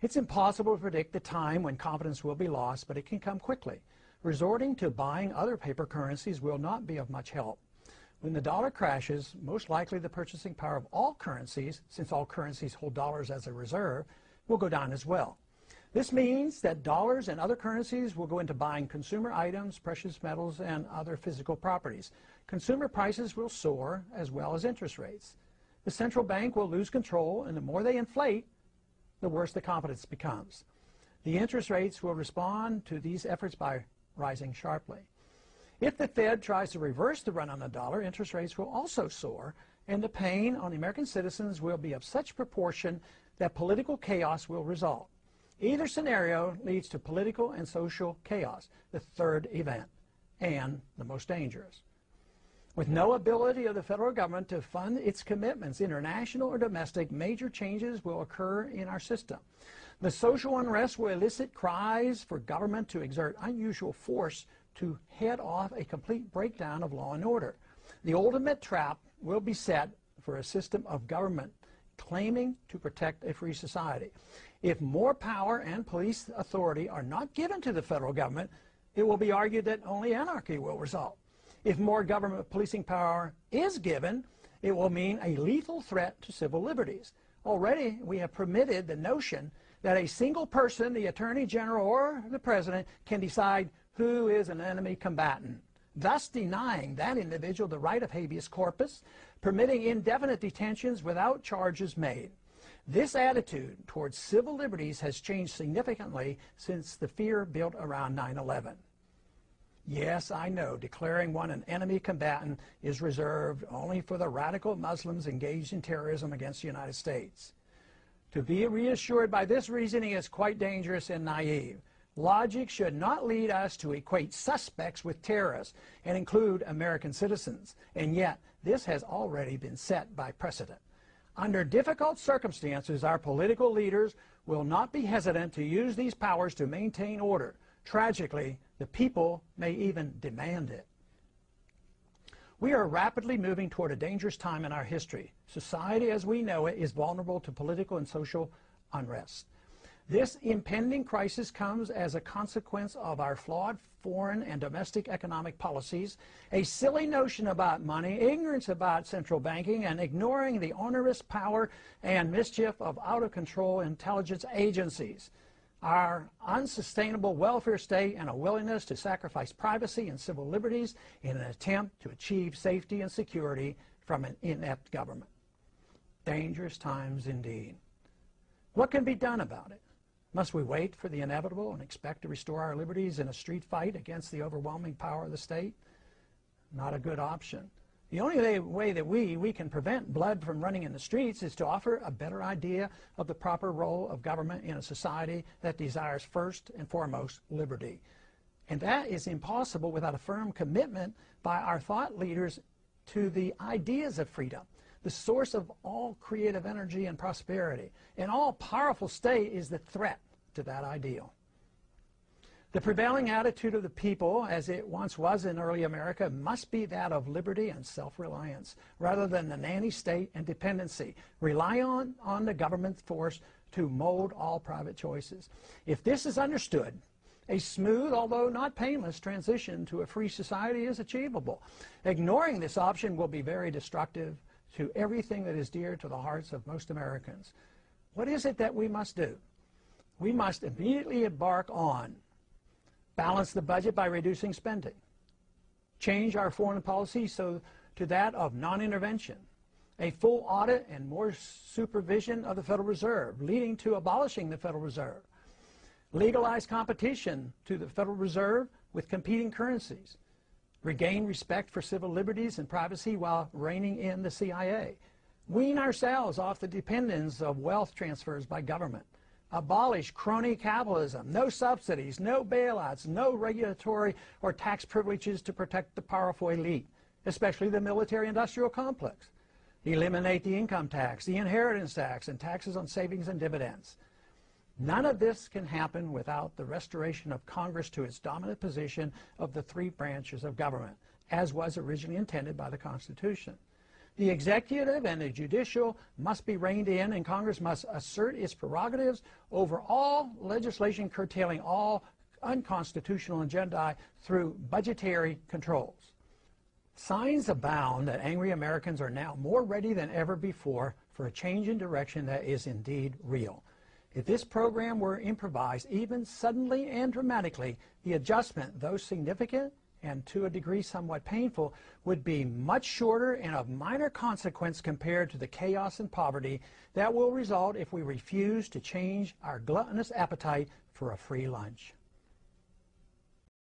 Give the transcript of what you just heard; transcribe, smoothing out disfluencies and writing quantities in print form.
It's impossible to predict the time when confidence will be lost, but it can come quickly. Resorting to buying other paper currencies will not be of much help. When the dollar crashes, most likely the purchasing power of all currencies, since all currencies hold dollars as a reserve, will go down as well. This means that dollars and other currencies will go into buying consumer items, precious metals, and other physical properties. Consumer prices will soar, as well as interest rates. The central bank will lose control, and the more they inflate, the worse the confidence becomes. The interest rates will respond to these efforts by rising sharply. If the Fed tries to reverse the run on the dollar, interest rates will also soar, and the pain on the American citizens will be of such proportion that political chaos will result. Either scenario leads to political and social chaos, the third event, and the most dangerous. With no ability of the federal government to fund its commitments, international or domestic, major changes will occur in our system. The social unrest will elicit cries for government to exert unusual force to head off a complete breakdown of law and order. The ultimate trap will be set for a system of government claiming to protect a free society. If more power and police authority are not given to the federal government, it will be argued that only anarchy will result. If more government policing power is given, it will mean a lethal threat to civil liberties. Already, we have permitted the notion that a single person, the Attorney General or the President, can decide who is an enemy combatant, thus denying that individual the right of habeas corpus, permitting indefinite detentions without charges made. This attitude towards civil liberties has changed significantly since the fear built around 9/11. Yes, I know, declaring one an enemy combatant is reserved only for the radical Muslims engaged in terrorism against the United States. To be reassured by this reasoning is quite dangerous and naive. Logic should not lead us to equate suspects with terrorists and include American citizens, and yet this has already been set by precedent. Under difficult circumstances, our political leaders will not be hesitant to use these powers to maintain order. Tragically, the people may even demand it. We are rapidly moving toward a dangerous time in our history. Society as we know it is vulnerable to political and social unrest. This impending crisis comes as a consequence of our flawed foreign and domestic economic policies, a silly notion about money, ignorance about central banking, and ignoring the onerous power and mischief of out-of-control intelligence agencies. Our unsustainable welfare state and a willingness to sacrifice privacy and civil liberties in an attempt to achieve safety and security from an inept government. Dangerous times indeed. What can be done about it? Must we wait for the inevitable and expect to restore our liberties in a street fight against the overwhelming power of the state? Not a good option. The only way that we can prevent blood from running in the streets is to offer a better idea of the proper role of government in a society that desires first and foremost liberty. And that is impossible without a firm commitment by our thought leaders to the ideas of freedom, the source of all creative energy and prosperity. An all-powerful state is the threat to that ideal. The prevailing attitude of the people, as it once was in early America, must be that of liberty and self-reliance, rather than the nanny state and dependency. Rely on the government force to mold all private choices. If this is understood, a smooth, although not painless, transition to a free society is achievable. Ignoring this option will be very destructive to everything that is dear to the hearts of most Americans. What is it that we must do? We must immediately embark on balance the budget by reducing spending, change our foreign policy to that of non-intervention, a full audit and more supervision of the Federal Reserve, leading to abolishing the Federal Reserve, legalize competition to the Federal Reserve with competing currencies, regain respect for civil liberties and privacy while reining in the CIA, wean ourselves off the dependence of wealth transfers by government, abolish crony capitalism, no subsidies, no bailouts, no regulatory or tax privileges to protect the powerful elite, especially the military-industrial complex, eliminate the income tax, the inheritance tax, and taxes on savings and dividends. None of this can happen without the restoration of Congress to its dominant position of the three branches of government, as was originally intended by the Constitution. The executive and the judicial must be reined in, and Congress must assert its prerogatives over all legislation curtailing all unconstitutional agendae through budgetary controls. Signs abound that angry Americans are now more ready than ever before for a change in direction that is indeed real. If this program were improvised, even suddenly and dramatically, the adjustment, though significant and to a degree somewhat painful, would be much shorter and of minor consequence compared to the chaos and poverty that will result if we refuse to change our gluttonous appetite for a free lunch.